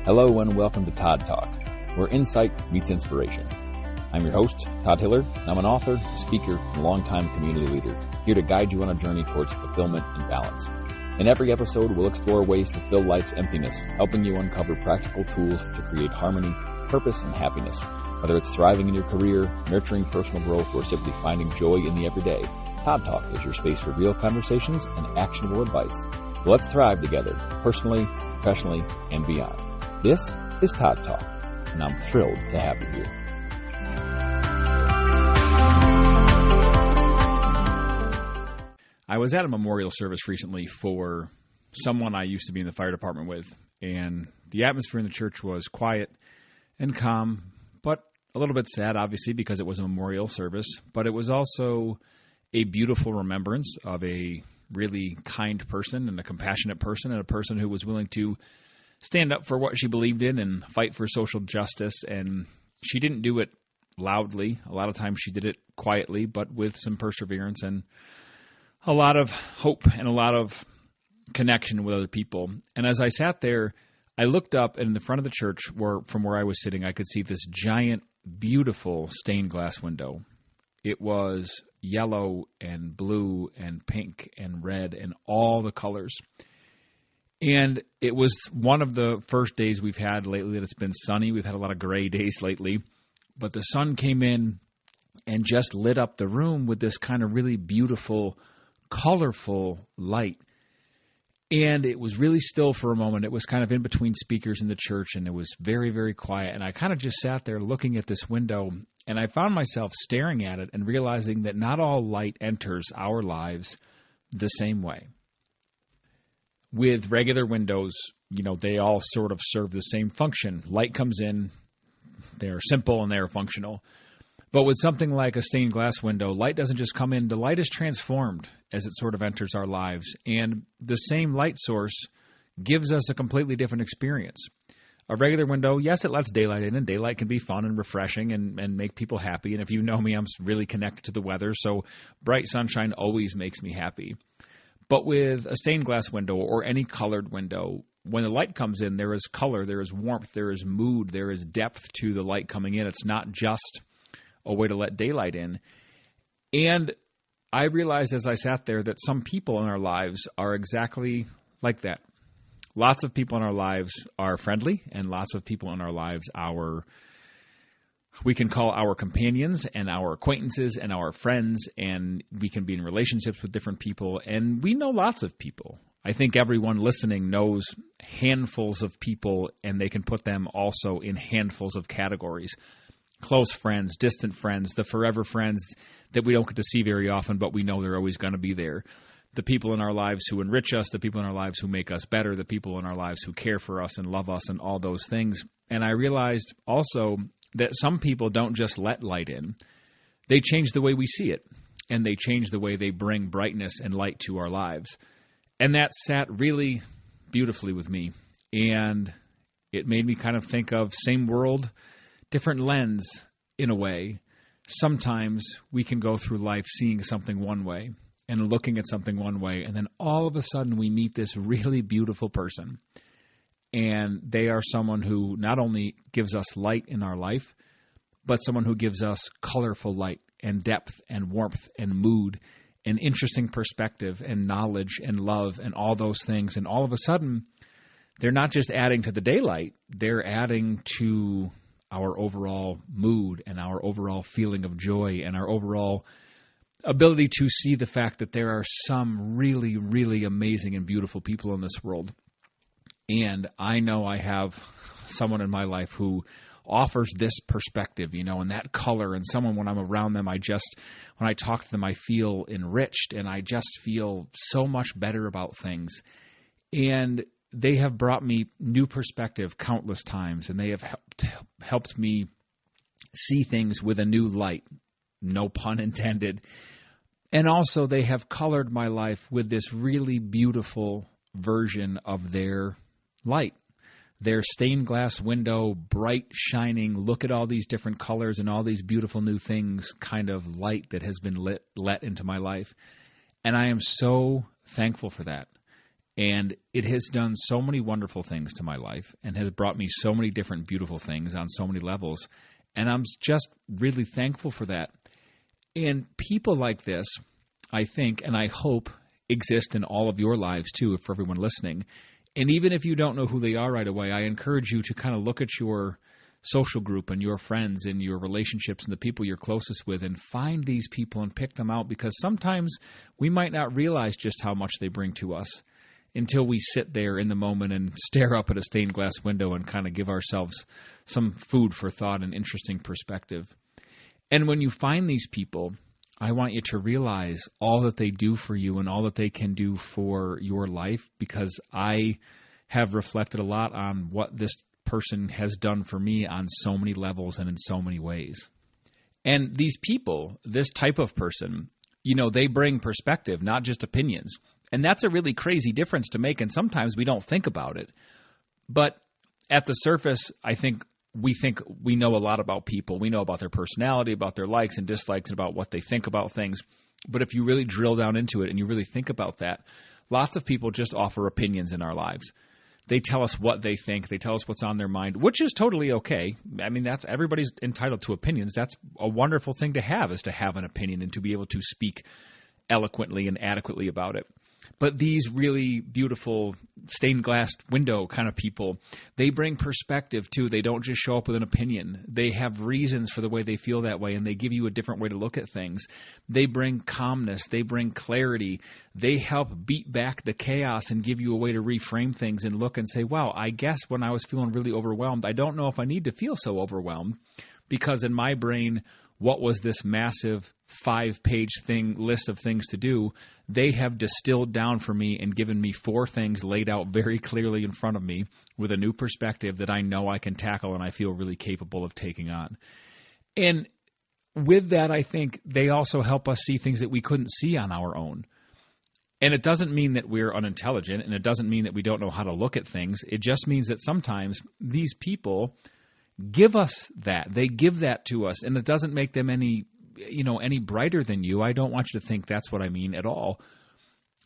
Hello and welcome to Todd Talk, where insight meets inspiration. I'm your host, Todd Hiller, and I'm an author, speaker, and longtime community leader, here to guide you on a journey towards fulfillment and balance. In every episode, we'll explore ways to fill life's emptiness, helping you uncover practical tools to create harmony, purpose, and happiness. Whether it's thriving in your career, nurturing personal growth, or simply finding joy in the everyday, Todd Talk is your space for real conversations and actionable advice. So let's thrive together, personally, professionally, and beyond. This is Todd Talk, and I'm thrilled to have you here. I was at a memorial service recently for someone I used to be in the fire department with, and the atmosphere in the church was quiet and calm, but a little bit sad, obviously, because it was a memorial service, but it was also a beautiful remembrance of a really kind person and a compassionate person and a person who was willing to stand up for what she believed in and fight for social justice. And she didn't do it loudly. A lot of times she did it quietly, but with some perseverance and a lot of hope and a lot of connection with other people. And as I sat there, I looked up, and in the front of the church, from where I was sitting, I could see this giant, beautiful stained glass window. It was yellow and blue and pink and red and all the colors. And it was one of the first days we've had lately that it's been sunny. We've had a lot of gray days lately. But the sun came in and just lit up the room with this kind of really beautiful, colorful light. And it was really still for a moment. It was kind of in between speakers in the church, and it was very, very quiet. And I kind of just sat there looking at this window, and I found myself staring at it and realizing that not all light enters our lives the same way. With regular windows, they all sort of serve the same function. Light comes in, they're simple and they're functional. But with something like a stained glass window, light doesn't just come in. The light is transformed as it sort of enters our lives. And the same light source gives us a completely different experience. A regular window, yes, it lets daylight in, and daylight can be fun and refreshing and make people happy. And if you know me, I'm really connected to the weather, so bright sunshine always makes me happy. But with a stained glass window or any colored window, when the light comes in, there is color, there is warmth, there is mood, there is depth to the light coming in. It's not just a way to let daylight in. And I realized as I sat there that some people in our lives are exactly like that. Lots of people in our lives are friendly, and lots of people in our lives we can call our companions and our acquaintances and our friends, and we can be in relationships with different people, and we know lots of people. I think everyone listening knows handfuls of people, and they can put them also in handfuls of categories. Close friends, distant friends, the forever friends that we don't get to see very often, but we know they're always going to be there. The people in our lives who enrich us, the people in our lives who make us better, the people in our lives who care for us and love us and all those things. And I realized also that some people don't just let light in. They change the way we see it, and they change the way they bring brightness and light to our lives. And that sat really beautifully with me. And it made me kind of think of same world, different lens in a way. Sometimes we can go through life seeing something one way and looking at something one way, and then all of a sudden we meet this really beautiful person. And they are someone who not only gives us light in our life, but someone who gives us colorful light and depth and warmth and mood and interesting perspective and knowledge and love and all those things. And all of a sudden, they're not just adding to the daylight, they're adding to our overall mood and our overall feeling of joy and our overall ability to see the fact that there are some really, really amazing and beautiful people in this world. And I know I have someone in my life who offers this perspective, and that color, and someone when I'm around them, when I talk to them, I feel enriched and I just feel so much better about things. And they have brought me new perspective countless times, and they have helped me see things with a new light, no pun intended. And also they have colored my life with this really beautiful version of their light. Their stained glass window, bright, shining, look at all these different colors and all these beautiful new things kind of light that has been let into my life. And I am so thankful for that. And it has done so many wonderful things to my life and has brought me so many different beautiful things on so many levels. And I'm just really thankful for that. And people like this, I think, and I hope, exist in all of your lives too, for everyone listening. And even if you don't know who they are right away, I encourage you to kind of look at your social group and your friends and your relationships and the people you're closest with and find these people and pick them out, because sometimes we might not realize just how much they bring to us until we sit there in the moment and stare up at a stained glass window and kind of give ourselves some food for thought and interesting perspective. And when you find these people, I want you to realize all that they do for you and all that they can do for your life, because I have reflected a lot on what this person has done for me on so many levels and in so many ways. And these people, this type of person, they bring perspective, not just opinions. And that's a really crazy difference to make, and sometimes we don't think about it. But at the surface, I think we know a lot about people. We know about their personality, about their likes and dislikes, and about what they think about things. But if you really drill down into it and you really think about that, lots of people just offer opinions in our lives. They tell us what they think. They tell us what's on their mind, which is totally okay. I mean, everybody's entitled to opinions. That's a wonderful thing to have, is to have an opinion and to be able to speak eloquently and adequately about it. But these really beautiful stained glass window kind of people, they bring perspective too. They don't just show up with an opinion. They have reasons for the way they feel that way, and they give you a different way to look at things. They bring calmness. They bring clarity. They help beat back the chaos and give you a way to reframe things and look and say, wow, I guess when I was feeling really overwhelmed, I don't know if I need to feel so overwhelmed, because in my brain, what was this massive 5-page list of things to do? They have distilled down for me and given me 4 things laid out very clearly in front of me with a new perspective that I know I can tackle and I feel really capable of taking on. And with that, I think they also help us see things that we couldn't see on our own. And it doesn't mean that we're unintelligent, and it doesn't mean that we don't know how to look at things. It just means that sometimes these people give us that. They give that to us, and it doesn't make them any brighter than you. I don't want you to think that's what I mean at all.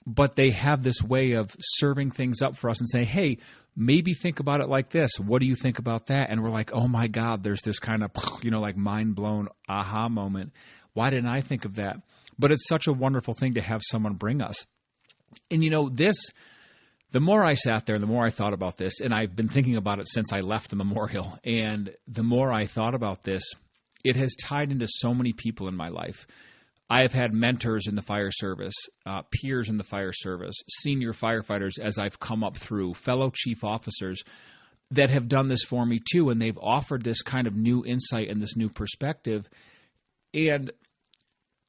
But they have this way of serving things up for us and say, hey, maybe think about it like this. What do you think about that? And we're like, oh my God, there's this kind of, like mind blown aha moment. Why didn't I think of that? But it's such a wonderful thing to have someone bring us. And the more I sat there, the more I thought about this, and I've been thinking about it since I left the memorial, and the more I thought about this, it has tied into so many people in my life. I have had mentors in the fire service, peers in the fire service, senior firefighters as I've come up through, fellow chief officers that have done this for me too, and they've offered this kind of new insight and this new perspective. And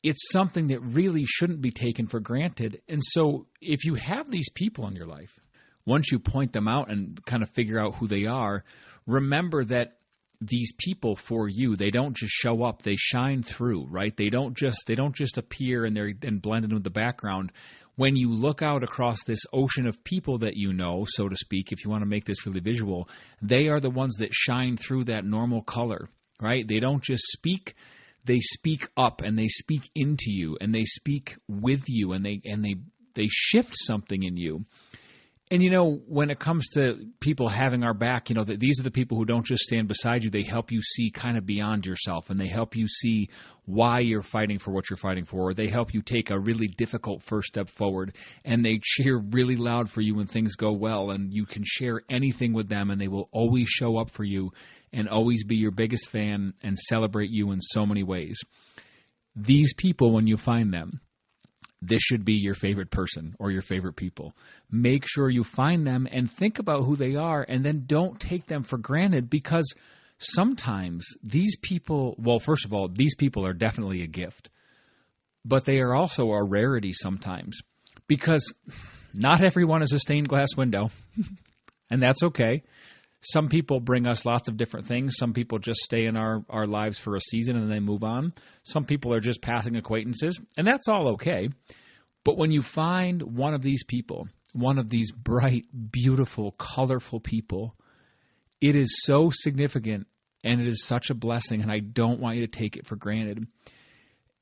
it's something that really shouldn't be taken for granted. And so if you have these people in your life, once you point them out and kind of figure out who they are, remember that these people for you, they don't just show up, they shine through, right? They don't just appear and blend into the background. When you look out across this ocean of people that you know, so to speak, if you want to make this really visual, they are the ones that shine through that normal color, right? They don't just speak. They speak up and they speak into you and they speak with you and they shift something in you. And, when it comes to people having our back, these are the people who don't just stand beside you. They help you see kind of beyond yourself, and they help you see why you're fighting for what you're fighting for. Or they help you take a really difficult first step forward, and they cheer really loud for you when things go well, and you can share anything with them, and they will always show up for you and always be your biggest fan and celebrate you in so many ways. These people, when you find them, this should be your favorite person or your favorite people. Make sure you find them and think about who they are, and then don't take them for granted, because sometimes these people, well, first of all, these people are definitely a gift, but they are also a rarity sometimes, because not everyone is a stained glass window, and that's okay. Some people bring us lots of different things. Some people just stay in our lives for a season and they move on. Some people are just passing acquaintances, and that's all okay. But when you find one of these people, one of these bright, beautiful, colorful people, it is so significant and it is such a blessing, and I don't want you to take it for granted.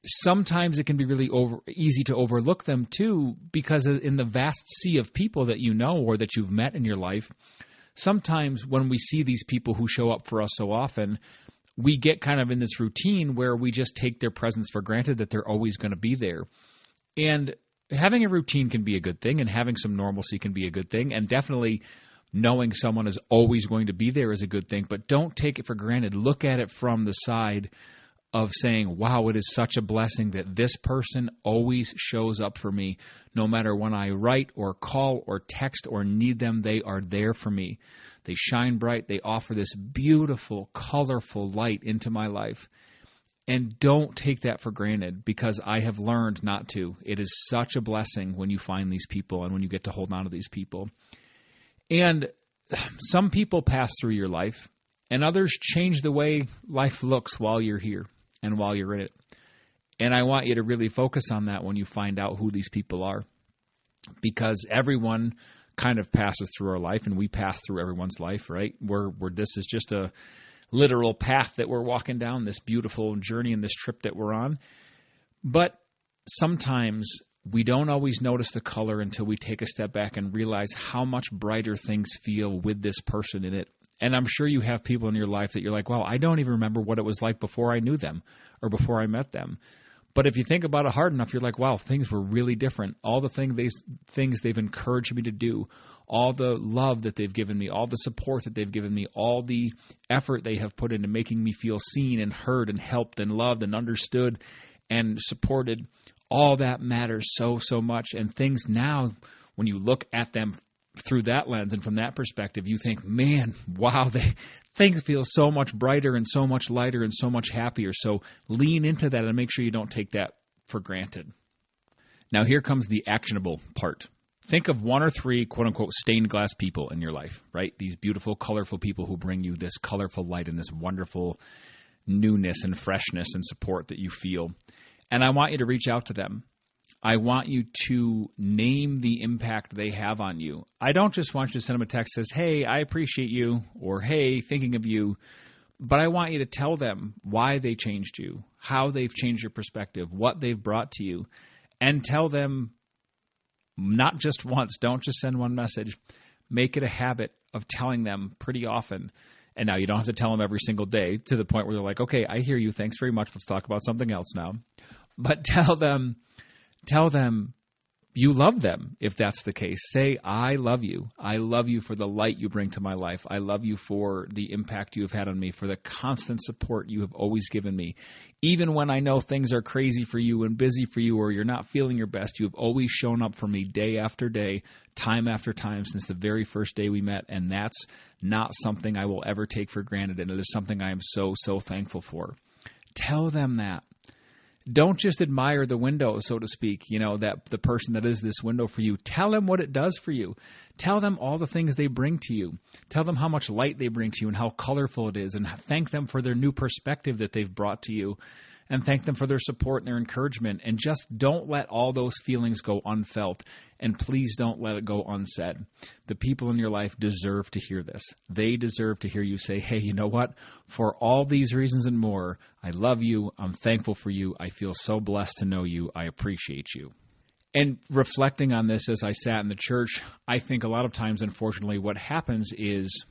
sometimes it can be really easy to overlook them too, because in the vast sea of people that you know or that you've met in your life, sometimes when we see these people who show up for us so often, we get kind of in this routine where we just take their presence for granted, that they're always going to be there. And having a routine can be a good thing, and having some normalcy can be a good thing, and definitely knowing someone is always going to be there is a good thing, but don't take it for granted. Look at it from the side of saying, wow, it is such a blessing that this person always shows up for me. No matter when I write or call or text or need them, they are there for me. They shine bright. They offer this beautiful, colorful light into my life. And don't take that for granted, because I have learned not to. It is such a blessing when you find these people and when you get to hold on to these people. And some people pass through your life, and others change the way life looks while you're here and while you're in it. And I want you to really focus on that when you find out who these people are, because everyone kind of passes through our life, and we pass through everyone's life, right? This is just a literal path that we're walking down, this beautiful journey and this trip that we're on. But sometimes we don't always notice the color until we take a step back and realize how much brighter things feel with this person in it. And I'm sure you have people in your life that you're like, well, I don't even remember what it was like before I knew them or before I met them. But if you think about it hard enough, you're like, wow, things were really different. All the things they've encouraged me to do, all the love that they've given me, all the support that they've given me, all the effort they have put into making me feel seen and heard and helped and loved and understood and supported, all that matters so, so much. And things now, when you look at them through that lens and from that perspective, you think, man, wow, things feel so much brighter and so much lighter and so much happier. So lean into that and make sure you don't take that for granted. Now here comes the actionable part. Think of 1 or 3 quote-unquote stained glass people in your life, right? These beautiful, colorful people who bring you this colorful light and this wonderful newness and freshness and support that you feel. And I want you to reach out to them. I want you to name the impact they have on you. I don't just want you to send them a text that says, hey, I appreciate you, or hey, thinking of you. But I want you to tell them why they changed you, how they've changed your perspective, what they've brought to you, and tell them not just once. Don't just send one message. Make it a habit of telling them pretty often. And now you don't have to tell them every single day to the point where they're like, okay, I hear you. Thanks very much. Let's talk about something else now. But tell them you love them if that's the case. Say, I love you. I love you for the light you bring to my life. I love you for the impact you have had on me, for the constant support you have always given me. Even when I know things are crazy for you and busy for you, or you're not feeling your best, you have always shown up for me day after day, time after time since the very first day we met. And that's not something I will ever take for granted. And it is something I am so, so thankful for. Tell them that. Don't just admire the window, so to speak, that the person that is this window for you. Tell them what it does for you. Tell them all the things they bring to you. Tell them how much light they bring to you and how colorful it is, and thank them for their new perspective that they've brought to you, and thank them for their support and their encouragement. And just don't let all those feelings go unfelt, and please don't let it go unsaid. The people in your life deserve to hear this. They deserve to hear you say, hey, you know what? For all these reasons and more, I love you. I'm thankful for you. I feel so blessed to know you. I appreciate you. And reflecting on this as I sat in the church, I think a lot of times, unfortunately, what happens is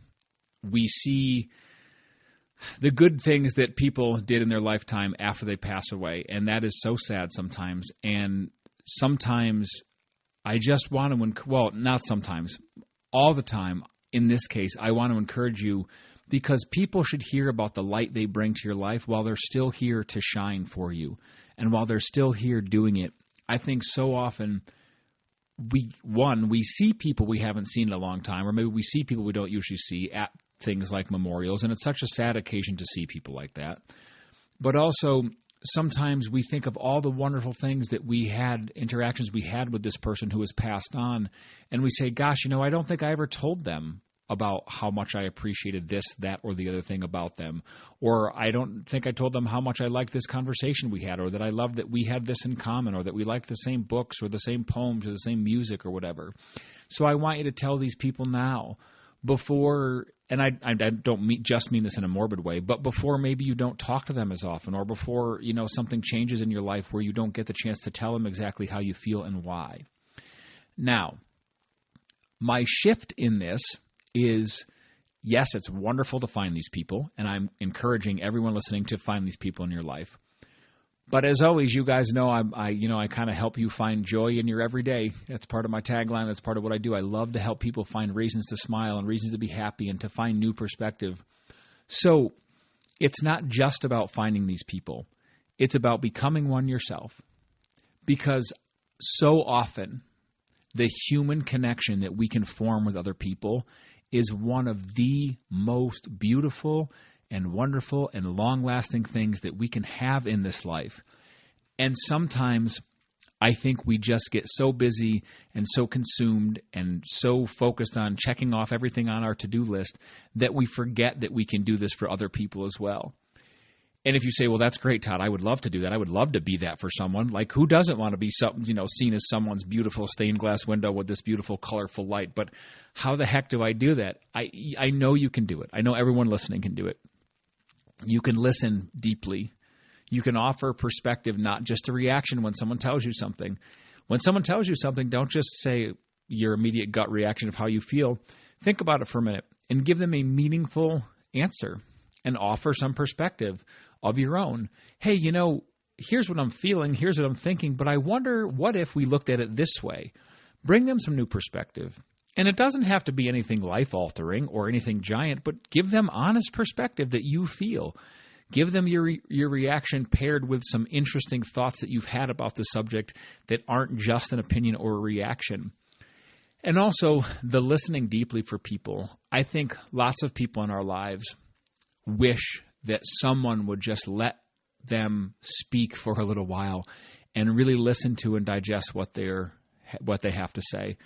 we see the good things that people did in their lifetime after they pass away. And that is so sad sometimes. And sometimes I just want to, not sometimes, all the time, in this case, I want to encourage you, because people should hear about the light they bring to your life while they're still here to shine for you. And while they're still here doing it, I think so often we see people we haven't seen in a long time, or maybe we see people we don't usually see at things like memorials, and it's such a sad occasion to see people like that. But also, sometimes we think of all the wonderful things that we had, interactions we had with this person who has passed on, and we say, gosh, I don't think I ever told them about how much I appreciated this, that, or the other thing about them. Or I don't think I told them how much I liked this conversation we had, or that I loved that we had this in common, or that we liked the same books or the same poems or the same music or whatever. So I want you to tell these people now, before and I don't just mean this in a morbid way, but before maybe you don't talk to them as often, or before, something changes in your life where you don't get the chance to tell them exactly how you feel and why. Now, my shift in this is, yes, it's wonderful to find these people, and I'm encouraging everyone listening to find these people in your life. But as always, you guys know I kind of help you find joy in your everyday. That's part of my tagline. That's part of what I do. I love to help people find reasons to smile and reasons to be happy and to find new perspective. So it's not just about finding these people. It's about becoming one yourself. Because so often the human connection that we can form with other people is one of the most beautiful and wonderful and long-lasting things that we can have in this life. And sometimes I think we just get so busy and so consumed and so focused on checking off everything on our to-do list that we forget that we can do this for other people as well. And if you say, well, that's great, Todd, I would love to do that. I would love to be that for someone. Like, who doesn't want to be seen as someone's beautiful stained glass window with this beautiful, colorful light? But how the heck do I do that? I know you can do it. I know everyone listening can do it. You can listen deeply. You can offer perspective, not just a reaction when someone tells you something. When someone tells you something, don't just say your immediate gut reaction of how you feel. Think about it for a minute and give them a meaningful answer and offer some perspective of your own. Hey, here's what I'm feeling, here's what I'm thinking, but I wonder what if we looked at it this way? Bring them some new perspective. And it doesn't have to be anything life-altering or anything giant, but give them honest perspective that you feel. Give them your reaction paired with some interesting thoughts that you've had about the subject that aren't just an opinion or a reaction. And also, the listening deeply for people. I think lots of people in our lives wish that someone would just let them speak for a little while and really listen to and digest what they have to say.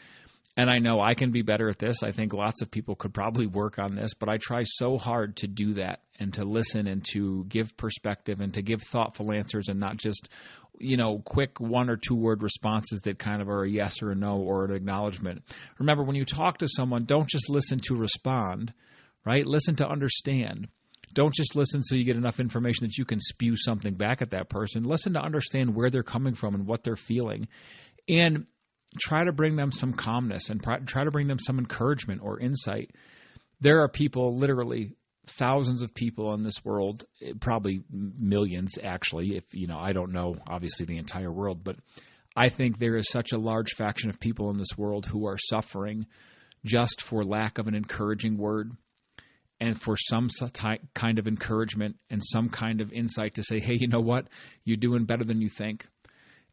And I know I can be better at this. I think lots of people could probably work on this, but I try so hard to do that and to listen and to give perspective and to give thoughtful answers and not just, quick 1 or 2 word responses that kind of are a yes or a no or an acknowledgement. Remember, when you talk to someone, don't just listen to respond, right? Listen to understand. Don't just listen so you get enough information that you can spew something back at that person. Listen to understand where they're coming from and what they're feeling. And try to bring them some calmness and try to bring them some encouragement or insight. There are people, literally thousands of people in this world, probably millions actually, if I don't know obviously the entire world, but I think there is such a large faction of people in this world who are suffering just for lack of an encouraging word and for some kind of encouragement and some kind of insight to say, hey, you know what? You're doing better than you think.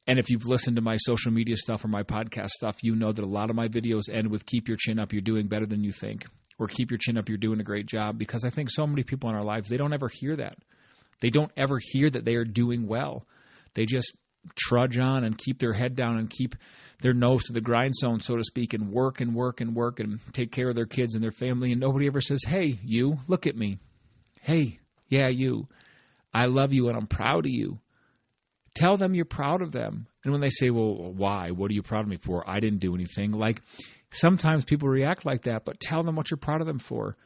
And if you've listened to my social media stuff or my podcast stuff, you know that a lot of my videos end with keep your chin up, you're doing better than you think, or keep your chin up, you're doing a great job, because I think so many people in our lives, they don't ever hear that. They don't ever hear that they are doing well. They just trudge on and keep their head down and keep their nose to the grindstone, so to speak, and work and work and work and take care of their kids and their family, and nobody ever says, hey, you, look at me. Hey, yeah, you. I love you and I'm proud of you. Tell them you're proud of them. And when they say, well, why? What are you proud of me for? I didn't do anything. Like, sometimes people react like that, but tell them what you're proud of them for.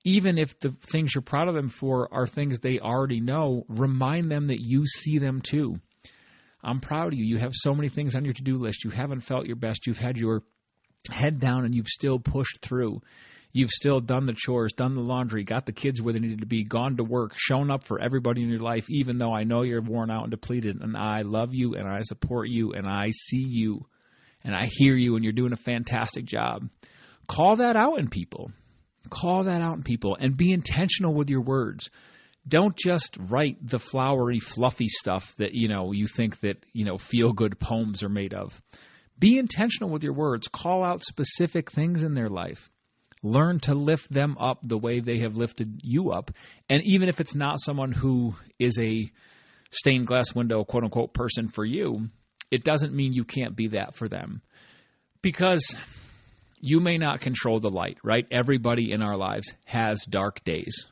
Even if the things you're proud of them for are things they already know, remind them that you see them too. I'm proud of you. You have so many things on your to-do list. You haven't felt your best. You've had your head down and you've still pushed through. You've still done the chores, done the laundry, got the kids where they needed to be, gone to work, shown up for everybody in your life, even though I know you're worn out and depleted. And I love you and I support you and I see you and I hear you and you're doing a fantastic job. Call that out in people. Call that out in people and be intentional with your words. Don't just write the flowery, fluffy stuff that, you think that, feel-good poems are made of. Be intentional with your words. Call out specific things in their life. Learn to lift them up the way they have lifted you up. And even if it's not someone who is a stained glass window, quote unquote, person for you, it doesn't mean you can't be that for them. Because you may not control the light, right? Everybody in our lives has dark days.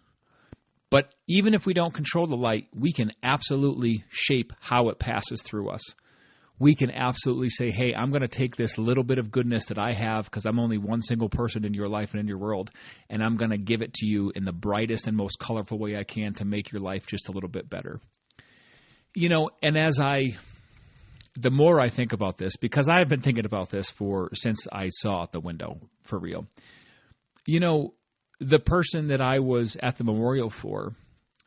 But even if we don't control the light, we can absolutely shape how it passes through us. we can absolutely say, hey, I'm going to take this little bit of goodness that I have because I'm only one single person in your life and in your world, and I'm going to give it to you in the brightest and most colorful way I can to make your life just a little bit better. And the more I think about this, because I've been thinking about this since I saw the window, for real. The person that I was at the memorial for,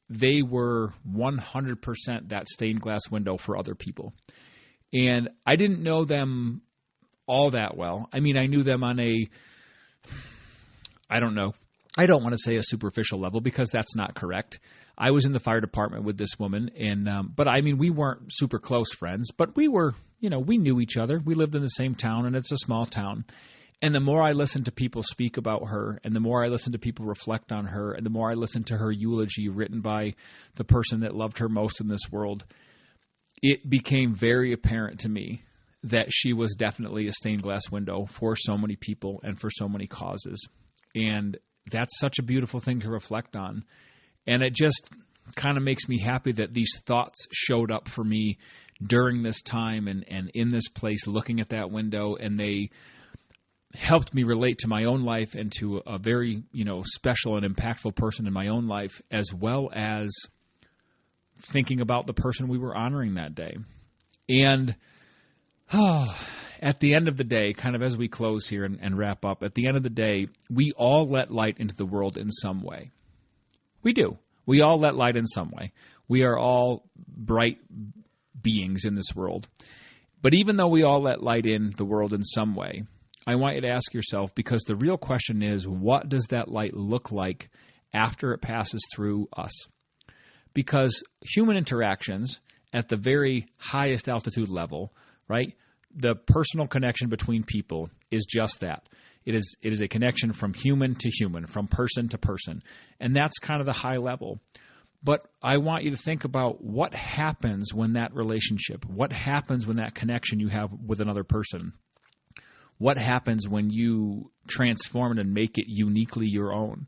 they were 100% that stained glass window for other people. And I didn't know them all that well. I mean, I knew them on I don't want to say a superficial level because that's not correct. I was in the fire department with this woman, but I mean, we weren't super close friends, but we were, we knew each other. We lived in the same town, and it's a small town. And the more I listened to people speak about her, and the more I listened to people reflect on her, and the more I listened to her eulogy written by the person that loved her most in this world, it became very apparent to me that she was definitely a stained glass window for so many people and for so many causes. And that's such a beautiful thing to reflect on. And it just kind of makes me happy that these thoughts showed up for me during this time and in this place, looking at that window, and they helped me relate to my own life and to a very, special and impactful person in my own life, as well as thinking about the person we were honoring that day. And at the end of the day, kind of as we close here and wrap up, at the end of the day, we all let light into the world in some way. We do. We all let light in some way. We are all bright beings in this world. But even though we all let light in the world in some way, I want you to ask yourself, because the real question is, what does that light look like after it passes through us? Because human interactions at the very highest altitude level, right, the personal connection between people is just that. It is a connection from human to human, from person to person. And that's kind of the high level. But I want you to think about what happens when that relationship, what happens when that connection you have with another person, what happens when you transform it and make it uniquely your own?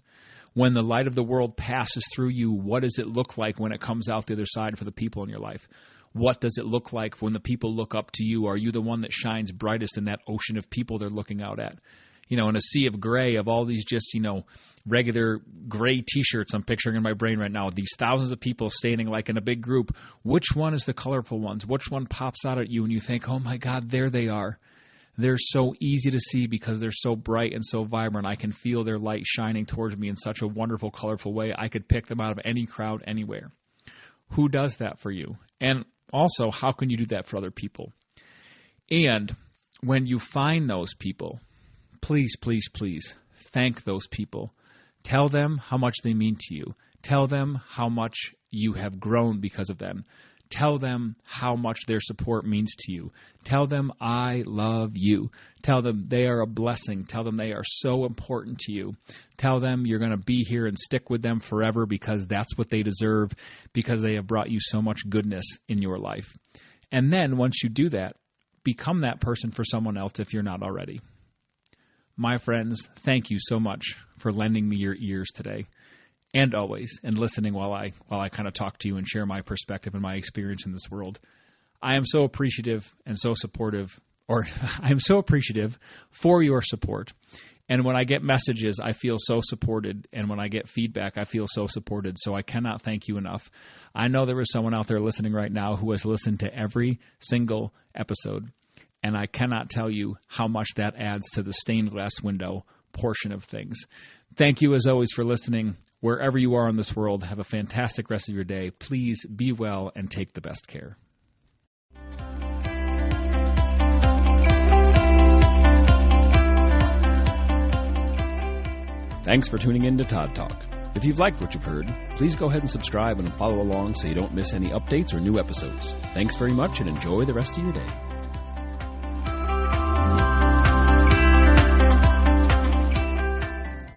When the light of the world passes through you, what does it look like when it comes out the other side for the people in your life? What does it look like when the people look up to you? Are you the one that shines brightest in that ocean of people they're looking out at? In a sea of gray of all these just, regular gray T-shirts I'm picturing in my brain right now, these thousands of people standing like in a big group. Which one is the colorful ones? Which one pops out at you and you think, oh my God, there they are. They're so easy to see because they're so bright and so vibrant. I can feel their light shining towards me in such a wonderful, colorful way. I could pick them out of any crowd anywhere. Who does that for you? And also, how can you do that for other people? And when you find those people, please, please, please thank those people. Tell them how much they mean to you. Tell them how much you have grown because of them. Tell them how much their support means to you. Tell them, I love you. Tell them they are a blessing. Tell them they are so important to you. Tell them you're going to be here and stick with them forever because that's what they deserve, because they have brought you so much goodness in your life. And then once you do that, become that person for someone else if you're not already. My friends, thank you so much for lending me your ears today. And always, and listening while I kind of talk to you and share my perspective and my experience in this world. I am so appreciative and so supportive, or I am so appreciative for your support. And when I get messages, I feel so supported. And when I get feedback, I feel so supported. So I cannot thank you enough. I know there is someone out there listening right now who has listened to every single episode. And I cannot tell you how much that adds to the stained glass window portion of things. Thank you as always for listening. Wherever you are in this world, have a fantastic rest of your day. Please be well and take the best care. Thanks for tuning in to Todd Talk. If you've liked what you've heard, please go ahead and subscribe and follow along so you don't miss any updates or new episodes. Thanks very much and enjoy the rest of your day.